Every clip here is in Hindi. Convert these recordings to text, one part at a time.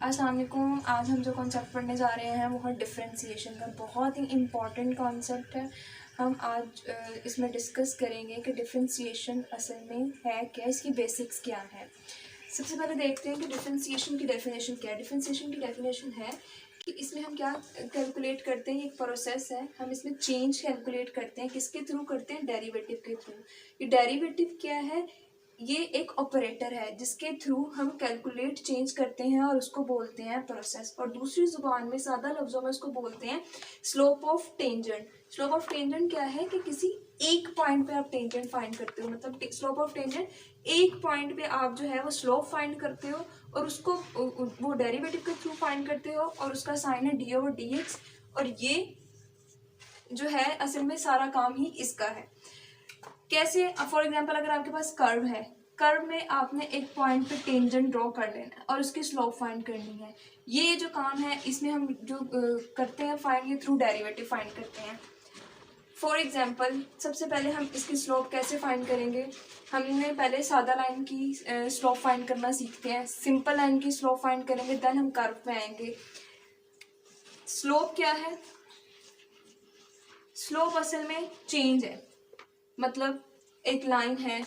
अस्सलाम वालेकुम। आज हम जो कॉन्सेप्ट पढ़ने जा रहे हैं वो है डिफरेंशिएशन का। बहुत ही इम्पॉर्टेंट कॉन्सेप्ट है। हम आज इसमें डिस्कस करेंगे कि डिफरेंशिएशन असल में है क्या, इसकी बेसिक्स क्या है। सबसे पहले देखते हैं कि डिफरेंशिएशन की डेफिनेशन क्या है। डिफरेंशिएशन की डेफिनेशन है कि इसमें हम क्या कैलकुलेट करते हैं, एक प्रोसेस है, हम इसमें चेंज कैलकुलेट करते हैं। किसके थ्रू करते हैं? डेरिवेटिव के थ्रू। ये डेरिवेटिव क्या है? ये एक ऑपरेटर है जिसके थ्रू हम कैलकुलेट चेंज करते हैं और उसको बोलते हैं प्रोसेस। और दूसरी जुबान में सादा लफ्जों में उसको बोलते हैं slope of tangent. Slope of tangent क्या है कि किसी एक पॉइंट पे आप टेंजेंट फाइंड करते हो, मतलब स्लोप ऑफ टेंजेंट एक पॉइंट पे आप जो है वो स्लोप फाइंड करते हो और उसको वो डेरिवेटिव के थ्रू फाइंड करते हो और उसका साइन है डी ओवर डी एक्स। और ये जो है असल में सारा काम ही इसका है। कैसे? फॉर एग्जांपल अगर आपके पास कर्व है, कर्व में आपने एक पॉइंट पे टेंजेंट ड्रॉ कर लेना है और उसकी स्लोप फाइंड करनी है। ये जो काम है इसमें हम जो करते हैं फाइंड, ये थ्रू डेरिवेटिव फाइंड करते हैं। फॉर एग्जांपल सबसे पहले हम इसकी स्लोप कैसे फाइंड करेंगे? हमने पहले सादा लाइन की स्लोप फाइंड करना सीखते हैं। सिंपल लाइन की स्लोप फाइंड करेंगे, देन हम कर्व पे आएंगे। स्लोप क्या है? स्लोप असल में चेंज है, मतलब एक लाइन है,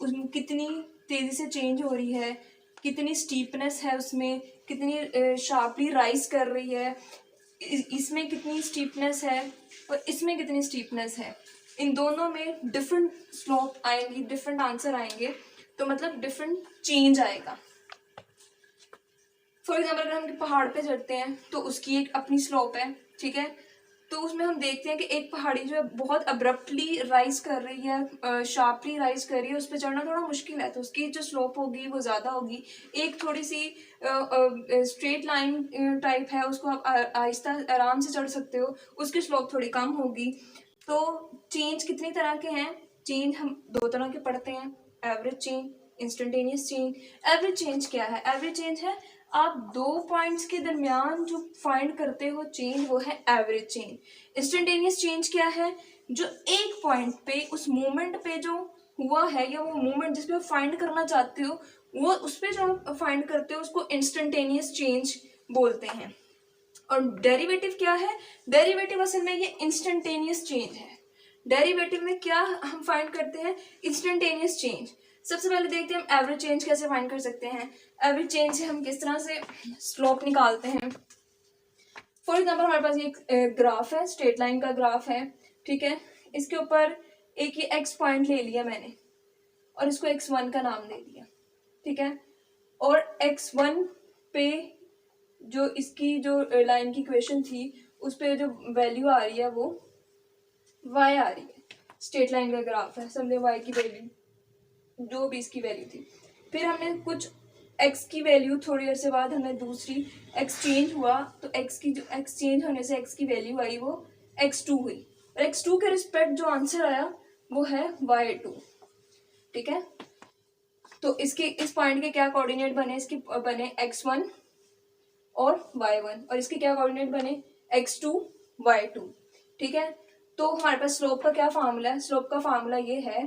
उसमें कितनी तेजी से चेंज हो रही है, कितनी स्टीपनेस है, उसमें कितनी शार्पली राइज कर रही है, इसमें कितनी स्टीपनेस है और इसमें कितनी स्टीपनेस है। इन दोनों में डिफरेंट स्लोप आएंगी, डिफरेंट आंसर आएंगे, तो मतलब डिफरेंट चेंज आएगा। फॉर एग्जाम्पल अगर हम पहाड़ पे चढ़ते हैं तो उसकी एक अपनी स्लोप है, ठीक है। तो उसमें हम देखते हैं कि एक पहाड़ी जो है बहुत अब्रप्टली राइज कर रही है, शार्पली राइज कर रही है, उस पर चढ़ना थोड़ा मुश्किल है, तो उसकी जो स्लोप होगी वो ज़्यादा होगी। एक थोड़ी सी स्ट्रेट लाइन टाइप है, उसको आप आहिस्ता आराम से चढ़ सकते हो, उसकी स्लोप थोड़ी कम होगी। तो चेंज कितनी तरह के हैं? चेंज हम दो तरह के पढ़ते हैं, average change, instantaneous change. Average change क्या है? एवरेज चेंज है आप दो पॉइंट्स के दरमियान जो फाइंड करते हो चेंज, वो है एवरेज चेंज। इंस्टेंटेनियस चेंज क्या है? जो एक पॉइंट पे उस मोमेंट पे जो हुआ है या वो मोमेंट जिस पे आप फाइंड करना चाहते हो, वो उस पे जो आप फाइंड करते हो उसको इंस्टेंटेनियस चेंज बोलते हैं। और डेरिवेटिव क्या है? डेरिवेटिव असल में ये इंस्टेंटेनियस चेंज है। डेरिवेटिव में क्या हम फाइंड करते हैं? Instantaneous change. सबसे पहले देखते हैं हम एवरेज चेंज कैसे फाइंड कर सकते हैं। एवरेज चेंज से हम किस तरह से स्लोप निकालते हैं। फॉर एग्जाम्पल हमारे पास ये ग्राफ है, स्ट्रेट लाइन का ग्राफ है, ठीक है। इसके ऊपर एक ये एक्स पॉइंट ले लिया मैंने और इसको x1 का नाम दे दिया, ठीक है। और x1 पे जो इसकी जो लाइन की इक्वेशन थी उस पे जो वैल्यू आ रही है वो y आ रही है। स्ट्रेट लाइन का ग्राफ है, समझे, y की वैल्यू जो भी इसकी वैल्यू थी। फिर हमने कुछ x की वैल्यू, थोड़ी देर से बाद हमने दूसरी एक्सचेंज हुआ, तो x की जो एक्सचेंज होने से x की वैल्यू आई वो x2 हुई, और x2 के रिस्पेक्ट जो आंसर आया वो है y2, ठीक है। तो इसके इस पॉइंट के क्या कोऑर्डिनेट बने? इसके बने x1 और y1, और इसके क्या कोऑर्डिनेट बने? x2 y2, ठीक है। तो हमारे पास स्लोप का क्या फार्मूला है? स्लोप का फार्मूला ये है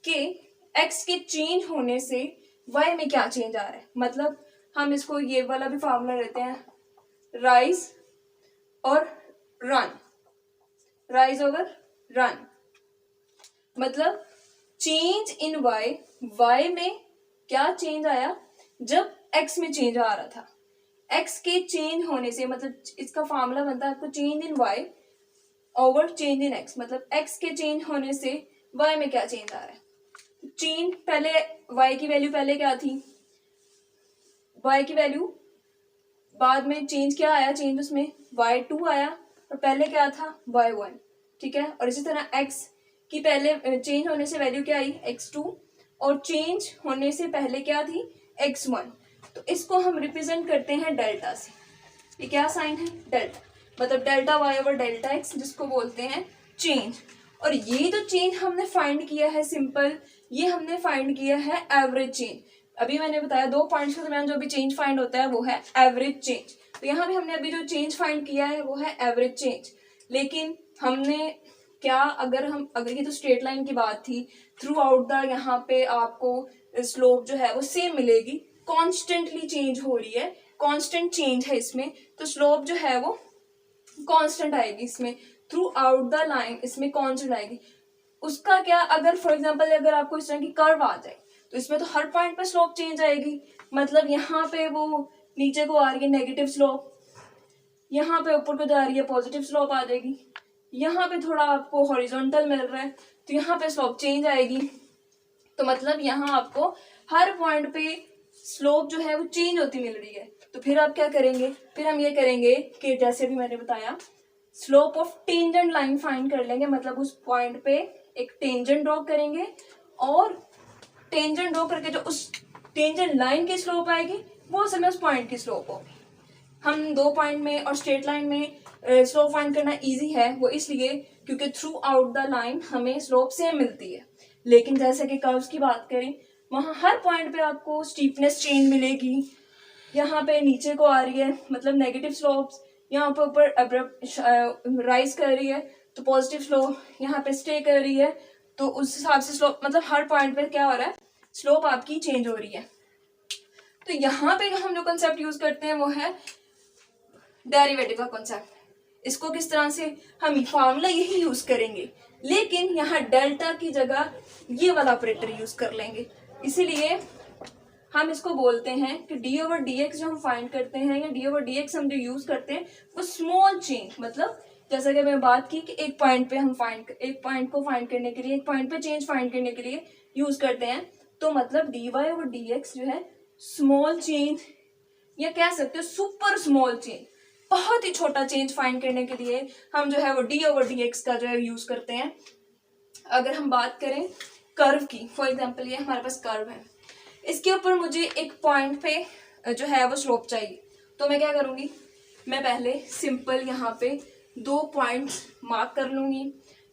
कि x के चेंज होने से y में क्या चेंज आ रहा है। मतलब हम इसको ये वाला भी फार्मूला लेते हैं, राइज और रन, राइज ओवर रन, मतलब चेंज इन y, y में क्या चेंज आया जब x में चेंज आ रहा था। x के चेंज होने से, मतलब इसका फार्मूला बनता है आपको change in y over change in x, मतलब x के चेंज होने से y में क्या चेंज आ रहा है। चेंज पहले y की वैल्यू पहले क्या थी? y की वैल्यू बाद में चेंज क्या आया? चेंज उसमें y2 आया, और पहले क्या था? y1, ठीक है। और इसी तरह x की पहले चेंज होने से वैल्यू क्या आई? x2, और चेंज होने से पहले क्या थी? x1। तो इसको हम रिप्रेजेंट करते हैं डेल्टा से। ये क्या साइन है? डेल्टा, मतलब delta y over delta x, जिसको बोलते हैं चेंज। और ये जो चेंज हमने फाइंड किया है सिंपल, ये हमने फाइंड किया है एवरेज चेंज। अभी मैंने बताया दो पॉइंट्स के दरमियान जो भी चेंज फाइंड होता है वो है एवरेज चेंज। तो यहाँ भी हमने अभी जो चेंज फाइंड किया है वो है एवरेज चेंज। लेकिन हमने क्या, अगर ये तो स्ट्रेट लाइन की बात थी, थ्रू आउट द यहाँ पे आपको स्लोप जो है वो सेम मिलेगी, कॉन्स्टेंटली चेंज हो रही है, कांस्टेंट चेंज है इसमें, तो स्लोप जो है वो कांस्टेंट आएगी इसमें, थ्रू आउट द लाइन इसमें कांस्टेंट आएगी। उसका क्या, अगर फॉर एग्जांपल अगर आपको इस तरह की कर्व आ जाए तो इसमें तो हर पॉइंट पे स्लोप चेंज आएगी, मतलब यहाँ पे वो नीचे को आ रही है नेगेटिव स्लोप, यहाँ पे ऊपर को जा रही है पॉजिटिव स्लोप आ जाएगी, यहाँ पे थोड़ा आपको हॉरिजॉन्टल मिल रहा है तो यहाँ पे स्लोप चेंज आएगी। तो मतलब यहाँ आपको हर पॉइंट पे स्लोप जो है वो चेंज होती मिल रही है। तो फिर आप क्या करेंगे, फिर हम ये करेंगे कि जैसे भी मैंने बताया slope of tangent line find कर लेंगे, मतलब उस पॉइंट पे एक टेंजेंट ड्रॉ करेंगे और टेंजेंट ड्रॉ करके जो उस टेंजेंट लाइन की स्लोप आएगी वो असल में उस पॉइंट की स्लोप होगी। हम 2 पॉइंट में और स्ट्रेट लाइन में स्लोप फाइंड करना इजी है, वो इसलिए क्योंकि थ्रू आउट द लाइन हमें स्लोप सेम मिलती है। लेकिन जैसे कि कर्व्स की बात करें वहाँ हर पॉइंट पे आपको स्टीपनेस चेंज मिलेगी, यहाँ पे नीचे को आ रही है मतलब नेगेटिव स्लोप्स, यहाँ पे ऊपर अब्रप्ट राइज कर रही है तो पॉजिटिव स्लोप, यहाँ पे स्टे कर रही है तो उस हिसाब से स्लोप, मतलब हर पॉइंट पे क्या हो रहा है, स्लोप आपकी चेंज हो रही है। तो यहाँ पे हम जो कंसेप्ट यूज करते हैं वो है डेरिवेटिव का कॉन्सेप्ट। इसको किस तरह से, हम फार्मूला यही यूज करेंगे लेकिन यहाँ डेल्टा की जगह ये वाला ऑपरेटर यूज कर लेंगे। इसीलिए हम इसको बोलते हैं कि डी ओवर डी एक्स जो हम फाइंड करते हैं या डी ओवर डी एक्स हम जो यूज करते हैं वो स्मॉल चेंज, मतलब जैसा कि मैं बात की कि एक पॉइंट पे हम एक पॉइंट को फाइंड करने के लिए, एक पॉइंट पे चेंज फाइंड करने के लिए यूज करते हैं। तो मतलब D Y over D X जो है स्मॉल चेंज या कह सकते हो सुपर स्मॉल चेंज, बहुत ही छोटा चेंज फाइंड करने के लिए हम जो है वो डी ओवर डी एक्स का जो है यूज करते हैं। अगर हम बात करें कर्व की, फॉर एग्जांपल ये हमारे पास कर्व है, इसके ऊपर मुझे एक पॉइंट पे जो है वो स्लोप चाहिए, तो मैं क्या करूँगी, मैं पहले सिंपल यहाँ पे 2 पॉइंट्स मार्क कर लूँगी,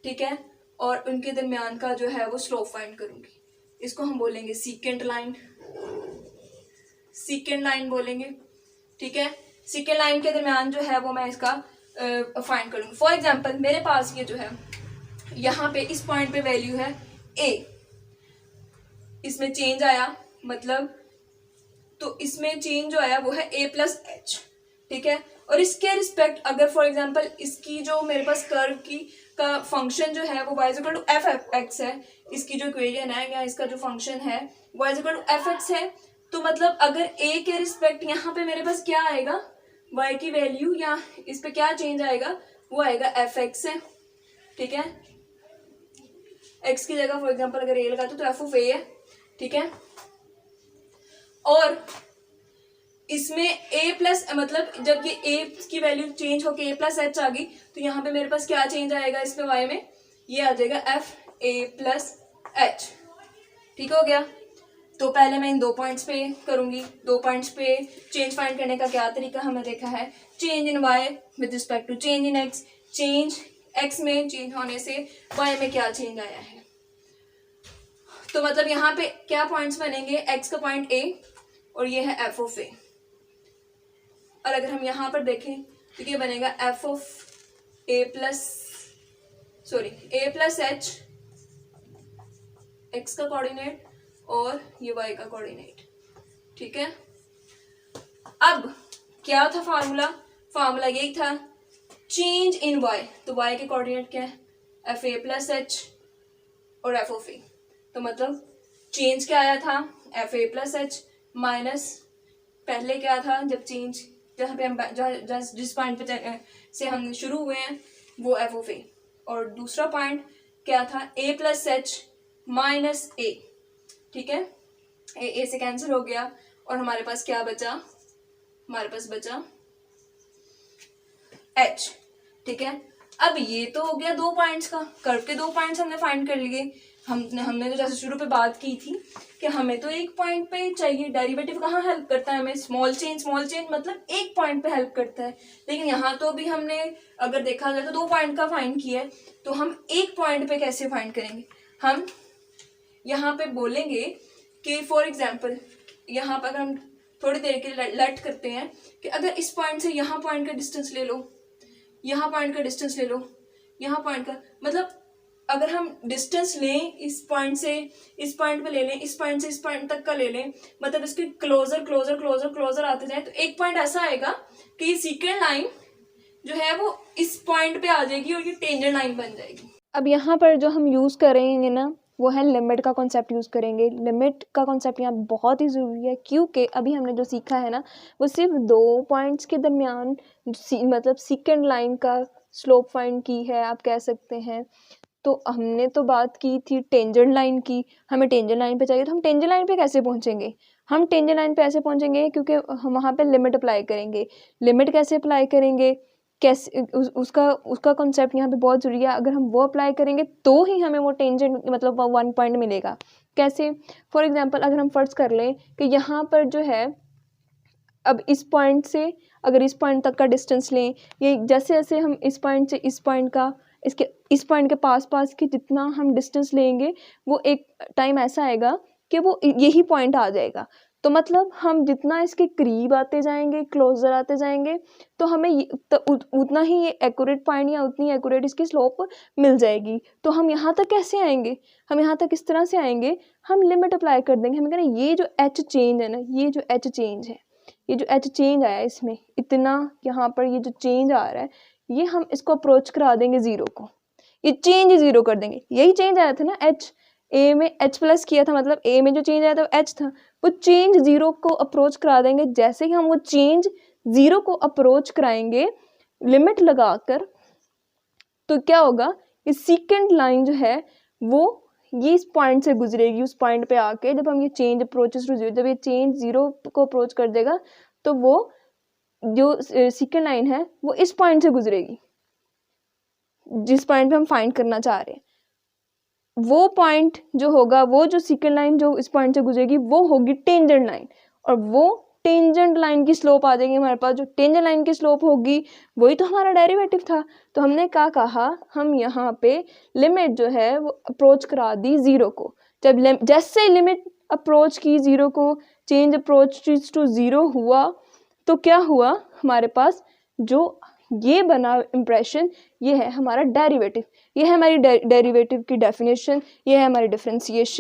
ठीक है, और उनके दरमियान का जो है वो स्लोप फाइंड करूँगी। इसको हम बोलेंगे सीकेंट लाइन, सीकेंट लाइन बोलेंगे, ठीक है। सीकेंट लाइन के दरमियान जो है वो मैं इसका फाइंड करूँगी। फॉर एग्जांपल मेरे पास ये जो है यहाँ पे इस पॉइंट पे वैल्यू है a, इसमें चेंज आया, मतलब तो इसमें चेंज जो आया वो है a प्लस एच, ठीक है। और इसके रिस्पेक्ट अगर फॉर एग्जांपल इसकी जो मेरे पास कर्व की का फंक्शन जो है वो y equal to F X है, इसकी जो इक्वेशन है या इसका जो फंक्शन है y equal to F X है, तो मतलब अगर a के रिस्पेक्ट यहाँ पे मेरे पास क्या आएगा, y की वैल्यू या इस पे क्या चेंज आएगा वो आएगा एफ एक्स है, ठीक है। x की जगह फॉर एग्जांपल अगर a लगाते तो एफ ऑफ a है, ठीक है। और इसमें a प्लस, मतलब जब ये a की वैल्यू चेंज होके a प्लस एच आ गई तो यहाँ पे मेरे पास क्या चेंज आएगा, इसमें y में ये आ जाएगा एफ a प्लस एच, ठीक हो गया। तो पहले मैं इन 2 पॉइंट्स पे करूंगी, 2 पॉइंट्स पे चेंज फाइंड करने का क्या तरीका हमें देखा है, change in y with respect to change in x, change x में चेंज होने से y में क्या चेंज आया है। तो मतलब यहाँ पे क्या पॉइंट्स बनेंगे, x का पॉइंट a और ये है एफ ऑफ ए, और अगर हम यहाँ पर देखें तो ये बनेगा F of A plus H, x का कोऑर्डिनेट और ये वाई का कोऑर्डिनेट, ठीक है। अब क्या था फार्मूला यही था चेंज इन वाई, तो वाई के कोऑर्डिनेट क्या है, एफ ए प्लस एच और एफ ऑफ ए, तो मतलब चेंज क्या आया था F A plus H minus पहले क्या था, जब चेंज जहाँ पे हम जिस पॉइंट पे से हम शुरू हुए हैं वो एफ ऑफ ए, और दूसरा पॉइंट क्या था ए प्लस एच माइनस ए, ठीक है। ए से कैंसिल हो गया और हमारे पास क्या बचा, हमारे पास बचा एच, ठीक है। अब ये तो हो गया 2 पॉइंट्स का, कर्व के 2 पॉइंट्स हमने फाइंड कर लिए। हमने तो जैसे शुरू पे बात की थी कि हमें तो एक पॉइंट पे चाहिए, डेरिवेटिव कहाँ हेल्प करता है हमें, स्मॉल चेंज मतलब एक पॉइंट पे हेल्प करता है। लेकिन यहाँ तो अभी हमने अगर देखा जाए तो 2 पॉइंट का फाइंड किया है, तो हम एक पॉइंट पे कैसे फाइंड करेंगे, हम यहाँ पे बोलेंगे कि फॉर एग्जाम्पल यहाँ पर अगर हम थोड़ी देर के लिए लेट करते हैं कि अगर इस पॉइंट से यहाँ पॉइंट का डिस्टेंस ले लो, यहाँ पॉइंट का डिस्टेंस ले लो, यहाँ पॉइंट का, मतलब अगर हम डिस्टेंस लें इस पॉइंट से इस पॉइंट पे ले लें, इस पॉइंट से इस पॉइंट तक का ले लें, मतलब इसके क्लोजर क्लोजर क्लोजर क्लोजर आते जाए, तो एक पॉइंट ऐसा आएगा कि ये सेकंड लाइन जो है वो इस पॉइंट पे आ जाएगी और ये टेंजेंट लाइन बन जाएगी। अब यहाँ पर जो हम यूज़ करेंगे ना वो है लिमिट का कॉन्सेप्ट यूज़ करेंगे। लिमिट का कॉन्सेप्ट यहाँ बहुत ही ज़रूरी है, क्योंकि अभी हमने जो सीखा है ना वो सिर्फ 2 पॉइंट्स के दरमियान मतलब सेकंड लाइन का स्लोप फाइंड की है, आप कह सकते हैं। तो हमने तो बात की थी टेंजेंट लाइन की, हमें टेंजेंट लाइन पे चाहिए, तो हम टेंजेंट लाइन पे कैसे पहुंचेंगे? हम टेंजेंट लाइन पे ऐसे पहुंचेंगे क्योंकि हम वहाँ पे लिमिट अप्लाई करेंगे। लिमिट कैसे अप्लाई करेंगे, कैसे उसका कॉन्सेप्ट यहाँ पे बहुत ज़रूरी है। अगर हम वो अप्लाई करेंगे तो ही हमें वो टेंजेंट मतलब 1 पॉइंट मिलेगा। कैसे? फॉर एग्जांपल अगर हम फर्ज कर लें कि यहाँ पर जो है, अब इस पॉइंट से अगर इस पॉइंट तक का डिस्टेंस लें, ये जैसे जैसे हम इस पॉइंट से इस पॉइंट का इस पॉइंट के पास पास की जितना हम डिस्टेंस लेंगे वो एक टाइम ऐसा आएगा कि वो यही पॉइंट आ जाएगा। तो मतलब हम जितना इसके करीब आते जाएंगे, क्लोजर आते जाएंगे, तो हमें उतना ही ये एक्यूरेट पॉइंट या उतनी एक्यूरेट इसकी स्लोप मिल जाएगी। तो हम यहाँ तक कैसे आएंगे? हम यहाँ तक इस तरह से आएंगे, हम लिमिट अप्लाई कर देंगे। हमें कहना ये जो एच चेंज है ना, ये जो एच चेंज है, ये जो एच चेंज आया इसमें इतना, यहाँ पर ये जो चेंज आ रहा है, ये हम इसको अप्रोच करा देंगे 0 को, ये चेंज 0 कर देंगे। यही चेंज आया था ना एच, ए में एच प्लस किया था, मतलब ए में जो चेंज आया था वो एच था, वो चेंज 0 को अप्रोच करा देंगे। जैसे ही हम वो चेंज 0 को अप्रोच कराएंगे लिमिट लगाकर, तो क्या होगा, ये सेकंड लाइन जो है वो ये इस पॉइंट से गुजरेगी, उस पॉइंट पे आके जब हम ये चेंज अप्रोचेस टू 0, जब ये चेंज 0 को अप्रोच कर देगा तो वो जो सेकंड लाइन है वो इस पॉइंट से गुजरेगी, जिस पॉइंट पे हम फाइंड करना चाह रहे हैं। वो पॉइंट जो होगा, वो जो सेकंड लाइन जो इस पॉइंट से गुजरेगी वो होगी टेंजेंट लाइन, और वो टेंजेंट लाइन की स्लोप आ जाएगी हमारे पास। जो टेंजेंट लाइन की स्लोप होगी वही तो हमारा डेरिवेटिव था। तो हमने क्या कहा, हम यहाँ पे लिमिट जो है वो अप्रोच करा दी 0 को। जब जैसे लिमिट अप्रोच की 0 को, चेंज अप्रोच टू 0 हुआ, तो क्या हुआ, हमारे पास जो ये बना इंप्रेशन, ये है हमारा डेरिवेटिव, ये है हमारी डेरिवेटिव की डेफिनेशन, ये है हमारी डिफरेंशिएशन।